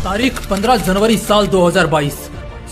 तारीख 15 जनवरी साल 2022।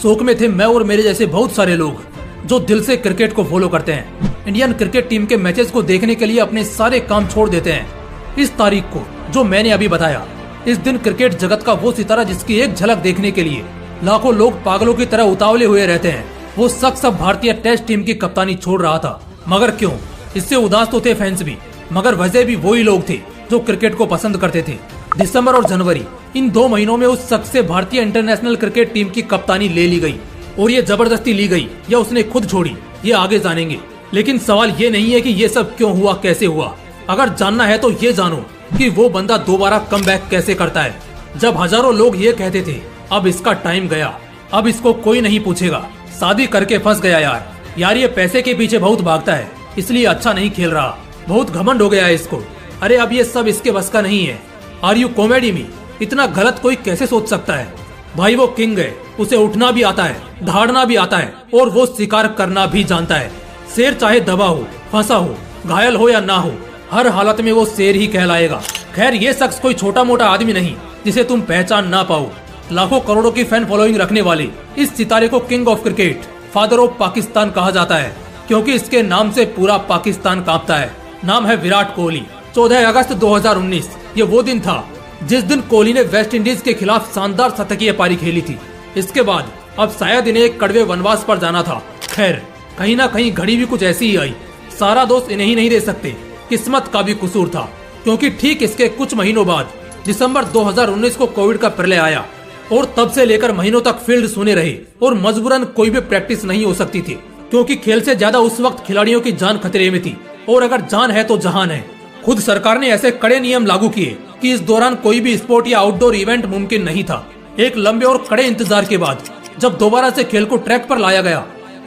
शोक में थे मैं और मेरे जैसे बहुत सारे लोग जो दिल से क्रिकेट को फॉलो करते हैं। इंडियन क्रिकेट टीम के मैचेस को देखने के लिए अपने सारे काम छोड़ देते हैं। इस तारीख को जो मैंने अभी बताया, इस दिन क्रिकेट जगत का वो सितारा जिसकी एक झलक देखने के लिए लाखों लोग पागलों की तरह उतावले हुए रहते हैं, वो शख्स अब भारतीय टेस्ट टीम की कप्तानी छोड़ रहा था। मगर क्यों? इससे उदास तो थे फैंस भी, मगर वजह भी वही लोग थे जो क्रिकेट को पसंद करते थे। दिसंबर और जनवरी, इन 2 महीनों में उस शख्स से भारतीय इंटरनेशनल क्रिकेट टीम की कप्तानी ले ली गई, और ये जबरदस्ती ली गई या उसने खुद छोड़ी, ये आगे जानेंगे। लेकिन सवाल ये नहीं है कि ये सब क्यों हुआ, कैसे हुआ। अगर जानना है तो ये जानो कि वो बंदा दोबारा कमबैक कैसे करता है। जब हजारों लोग ये कहते थे अब इसका टाइम गया, अब इसको कोई नहीं पूछेगा, शादी करके फंस गया यार ये पैसे के पीछे बहुत भागता है, इसलिए अच्छा नहीं खेल रहा, बहुत घमंड हो गया है इसको, अरे अब ये सब इसके बस का नहीं है। आर यू कॉमेडी में? इतना गलत कोई कैसे सोच सकता है? भाई वो किंग है, उसे उठना भी आता है, दहाड़ना भी आता है, और वो शिकार करना भी जानता है। शेर चाहे दबा हो, फंसा हो, घायल हो या ना हो, हर हालत में वो शेर ही कहलाएगा। खैर ये शख्स कोई छोटा मोटा आदमी नहीं जिसे तुम पहचान ना पाओ। लाखों करोड़ों की फैन फॉलोइंग रखने वाले इस सितारे को king of cricket, father of Pakistan कहा जाता है, क्योंकि इसके नाम से पूरा पाकिस्तान कांपता है। नाम है विराट कोहली। 14 अगस्त 2019 ये वो दिन था जिस दिन कोहली ने वेस्ट इंडीज के खिलाफ शानदार शतकीय पारी खेली थी। इसके बाद अब शायद इन्हें एक कड़वे वनवास पर जाना था। खैर कहीं ना कहीं घड़ी भी कुछ ऐसी ही आई। सारा दोष इन्हें ही नहीं दे सकते, किस्मत का भी कसूर था, क्योंकि ठीक इसके कुछ महीनों बाद दिसंबर 2019 को कोविड का प्रलय आया, और तब से लेकर महीनों तक फील्ड सूने रहे और मजबूरन कोई भी प्रैक्टिस नहीं हो सकती थी, क्योंकि खेल से ज्यादा उस वक्त खिलाड़ियों की जान खतरे में थी, और अगर जान है तो जहान है। खुद सरकार ने ऐसे कड़े नियम लागू किए कि इस दौरान कोई भी स्पोर्ट या आउटडोर इवेंट मुमकिन नहीं था। एक लंबे और कड़े इंतजार के बाद जब दोबारा से खेल को ट्रैक पर लाया गया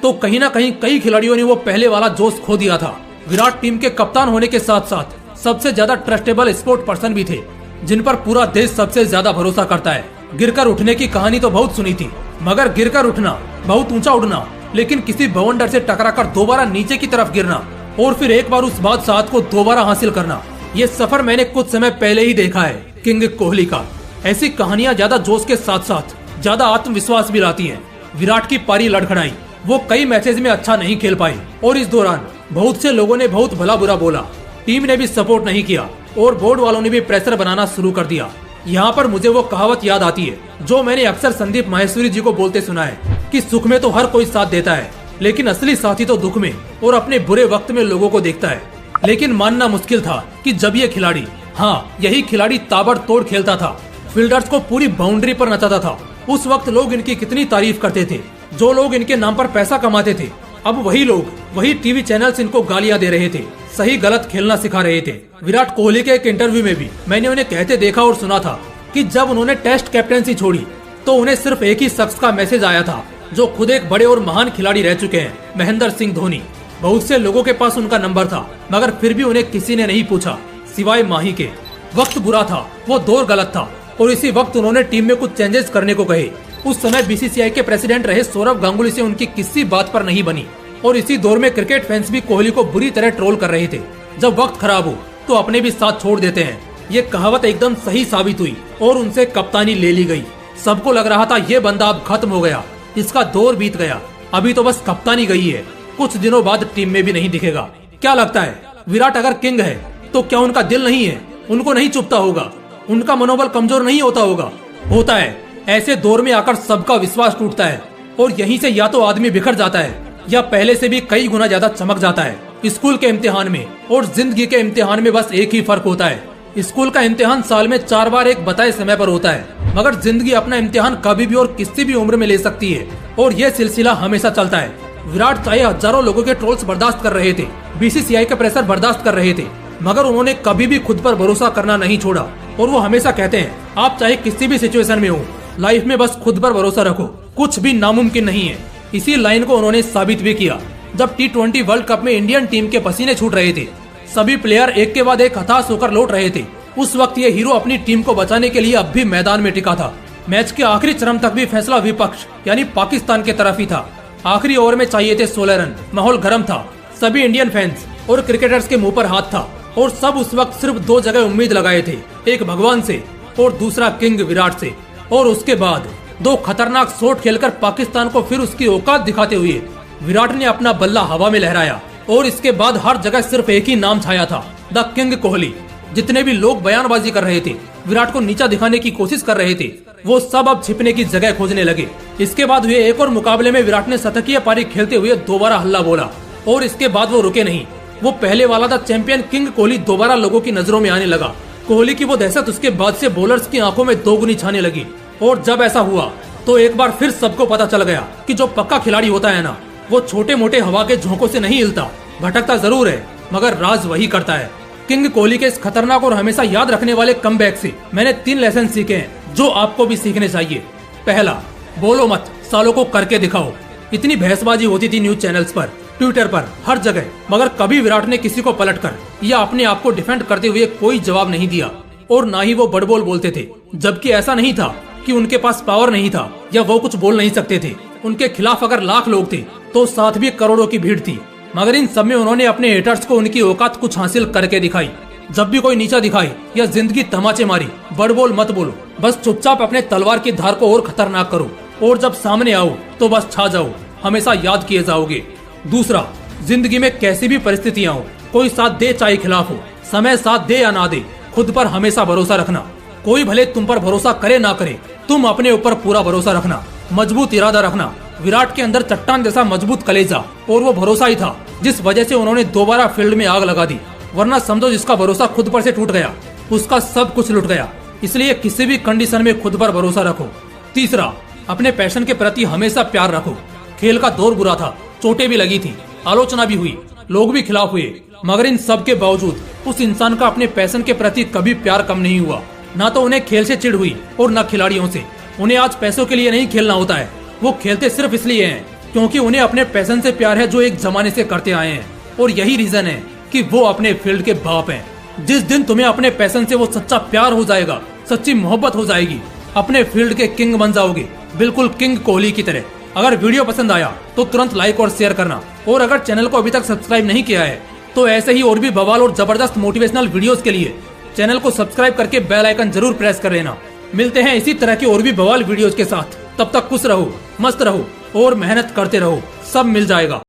तो कहीं ना कहीं कई खिलाड़ियों ने वो पहले वाला जोश खो दिया था। विराट टीम के कप्तान होने के साथ साथ सबसे ज्यादा ट्रस्टेबल स्पोर्ट पर्सन भी थे, जिन पर पूरा देश सबसे ज्यादा भरोसा करता है। गिरकर उठने की कहानी तो बहुत सुनी थी, मगर गिरकर उठना, बहुत ऊंचा उड़ना, लेकिन किसी बवंडर से टकराकर दोबारा नीचे की तरफ गिरना और फिर एक बार उस बादशाहत को दोबारा हासिल करना, ये सफर मैंने कुछ समय पहले ही देखा है किंग कोहली का। ऐसी कहानियां ज्यादा जोश के साथ साथ ज्यादा आत्मविश्वास भी लाती हैं। विराट की पारी लड़खड़ाई, वो कई मैचेज में अच्छा नहीं खेल पाए, और इस दौरान बहुत से लोगों ने बहुत भला बुरा बोला। टीम ने भी सपोर्ट नहीं किया और बोर्ड वालों ने भी प्रेशर बनाना शुरू कर दिया। यहाँ पर मुझे वो कहावत याद आती है जो मैंने अक्सर संदीप माहेश्वरी जी को बोलते सुना है कि सुख में तो हर कोई साथ देता है, लेकिन असली साथी तो दुख में और अपने बुरे वक्त में लोगों को देखता है। लेकिन मानना मुश्किल था कि जब ये खिलाड़ी, हाँ यही खिलाड़ी ताबड़तोड़ खेलता था, फील्डर्स को पूरी बाउंड्री पर नचाता था, उस वक्त लोग इनकी कितनी तारीफ करते थे। जो लोग इनके नाम पर पैसा कमाते थे, अब वही लोग, वही टीवी चैनल्स इनको गालियां दे रहे थे, सही गलत खेलना सिखा रहे थे। विराट कोहली के एक इंटरव्यू में भी मैंने उन्हें कहते देखा और सुना था कि जब उन्होंने टेस्ट कैप्टेंसी छोड़ी तो उन्हें सिर्फ एक ही शख्स का मैसेज आया था, जो खुद एक बड़े और महान खिलाड़ी रह चुके हैं, महेंद्र सिंह धोनी। बहुत से लोगों के पास उनका नंबर था, मगर फिर भी उन्हें किसी ने नहीं पूछा सिवाय माही के। वक्त बुरा था, वो दौर गलत था, और इसी वक्त उन्होंने टीम में कुछ चेंजेस करने को कहे। उस समय बीसीसीआई के प्रेसिडेंट रहे सौरव गांगुली से उनकी किसी बात पर नहीं बनी, और इसी दौर में क्रिकेट फैंस भी कोहली को बुरी तरह ट्रोल कर रहे थे। जब वक्त खराब हो तो अपने भी साथ छोड़ देते हैं। ये कहावत एकदम सही साबित हुई और उनसे कप्तानी ले ली गई। सबको लग रहा था ये बंदा अब खत्म हो गया, इसका दौर बीत गया, अभी तो बस कप्तानी गई है, कुछ दिनों बाद टीम में भी नहीं दिखेगा। क्या लगता है, विराट अगर किंग है तो क्या उनका दिल नहीं है? उनको नहीं चुभता होगा? उनका मनोबल कमजोर नहीं होता होगा? होता है। ऐसे दौर में आकर सबका विश्वास टूटता है, और यहीं से या तो आदमी बिखर जाता है या पहले से भी कई गुना ज्यादा चमक जाता है। स्कूल के इम्तिहान में और जिंदगी के इम्तिहान में बस एक ही फर्क होता है, स्कूल का इम्तिहान साल में 4 बार एक बताए समय पर होता है, मगर जिंदगी अपना इम्तिहान कभी भी और किसी भी उम्र में ले सकती है, और यह सिलसिला हमेशा चलता है। विराट चाहे हजारों लोगों के ट्रोल्स बर्दाश्त कर रहे थे, बीसीसीआई का प्रेशर बर्दाश्त कर रहे थे, मगर उन्होंने कभी भी खुद पर भरोसा करना नहीं छोड़ा। और वो हमेशा कहते हैं, आप चाहे किसी भी सिचुएशन में हो, लाइफ में बस खुद पर भरोसा रखो, कुछ भी नामुमकिन नहीं है। इसी लाइन को उन्होंने साबित भी किया जब T20 वर्ल्ड कप में इंडियन टीम के पसीने छूट रहे थे, सभी प्लेयर एक के बाद एक हताश होकर लौट रहे थे। उस वक्त ये हीरो अपनी टीम को बचाने के लिए अब भी मैदान में टिका था। मैच के आखिरी चरम तक भी फैसला विपक्ष यानी पाकिस्तान के तरफ ही था। आखिरी ओवर में चाहिए थे 16 रन, माहौल गर्म था, सभी इंडियन फैंस और क्रिकेटर्स के मुंह पर हाथ था, और सब उस वक्त सिर्फ 2 जगह उम्मीद लगाए थे, एक भगवान से और दूसरा किंग विराट से। और उसके बाद 2 खतरनाक शॉट खेलकर पाकिस्तान को फिर उसकी औकात दिखाते हुए विराट ने अपना बल्ला हवा में लहराया और इसके बाद हर जगह सिर्फ एक ही नाम छाया था, द किंग कोहली। जितने भी लोग बयानबाजी कर रहे थे, विराट को नीचा दिखाने की कोशिश कर रहे थे, वो सब अब छिपने की जगह खोजने लगे। इसके बाद हुए एक और मुकाबले में विराट ने शतकीय पारी खेलते हुए दोबारा हल्ला बोला और इसके बाद वो रुके नहीं। वो पहले वाला द चैंपियन किंग कोहली दोबारा लोगों की नजरों में आने लगा। कोहली की वो दहशत उसके बाद से बॉलर्स की आंखों में दोगुनी छाने लगी और जब ऐसा हुआ तो एक बार फिर सबको पता चल गया कि जो पक्का खिलाड़ी होता है ना, वो छोटे मोटे हवा के झोंकों से नहीं हिलता, भटकता जरूर है मगर राज वही करता है। किंग कोहली के इस खतरनाक और हमेशा याद रखने वाले कमबैक से मैंने 3 लेसन सीखे हैं जो आपको भी सीखने चाहिए। पहला, बोलो मत, सालों को करके दिखाओ। इतनी बहसबाजी होती थी न्यूज चैनल्स पर, ट्विटर पर, हर जगह, मगर कभी विराट ने किसी को पलटकर या अपने आप को डिफेंड करते हुए कोई जवाब नहीं दिया और ना ही वो बड़बोल बोलते थे। जबकि ऐसा नहीं था कि उनके पास पावर नहीं था या वो कुछ बोल नहीं सकते थे। उनके खिलाफ अगर लाख लोग थे तो साथ भी करोड़ों की भीड़ थी, मगर इन सब में उन्होंने अपने हेटर्स को उनकी औकात कुछ हासिल करके दिखाई। जब भी कोई नीचा दिखाई या जिंदगी तमाचे मारी, बड़बोल मत बोलो, बस चुपचाप अपने तलवार की धार को और खतरनाक करो और जब सामने आओ तो बस छा जाओ, हमेशा याद किए जाओगे। दूसरा, जिंदगी में कैसी भी परिस्थितियां हो, कोई साथ दे चाहे खिलाफ हो, समय साथ दे या ना दे, खुद पर हमेशा भरोसा रखना। कोई भले तुम पर भरोसा करे ना करे, तुम अपने ऊपर पूरा भरोसा रखना, मजबूत इरादा रखना। विराट के अंदर चट्टान जैसा मजबूत कलेजा और वो भरोसा ही था जिस वजह से उन्होंने दोबारा फील्ड में आग लगा दी। वरना समझो जिसका भरोसा खुद पर से टूट गया उसका सब कुछ लुट गया। इसलिए किसी भी कंडीशन में खुद पर भरोसा रखो। तीसरा, अपने पैशन के प्रति हमेशा प्यार रखो। खेल का दौर बुरा था, चोटें भी लगी थी, आलोचना भी हुई, लोग भी खिलाफ हुए, मगर इन सब के बावजूद उस इंसान का अपने पैशन के प्रति कभी प्यार कम नहीं हुआ। ना तो उन्हें खेल से चिढ़ हुई और न खिलाड़ियों से। उन्हें आज पैसों के लिए नहीं खेलना होता है, वो खेलते सिर्फ इसलिए हैं क्योंकि उन्हें अपने पैशन से प्यार है जो एक जमाने से करते आए हैं। और यही रीजन है कि वो अपने फील्ड के बाप हैं। जिस दिन तुम्हें अपने पैशन से वो सच्चा प्यार हो जाएगा, सच्ची मोहब्बत हो जाएगी, अपने फील्ड के किंग बन जाओगे, बिल्कुल किंग कोहली की तरह। अगर वीडियो पसंद आया तो तुरंत लाइक और शेयर करना, और अगर चैनल को अभी तक सब्सक्राइब नहीं किया है तो ऐसे ही और भी बवाल और जबरदस्त मोटिवेशनल वीडियोस के लिए चैनल को सब्सक्राइब करके बेल आइकन जरूर प्रेस कर लेना। मिलते हैं इसी तरह की और भी बवाल वीडियोस के साथ। तब तक खुश रहो, मस्त रहो और मेहनत करते रहो, सब मिल जाएगा।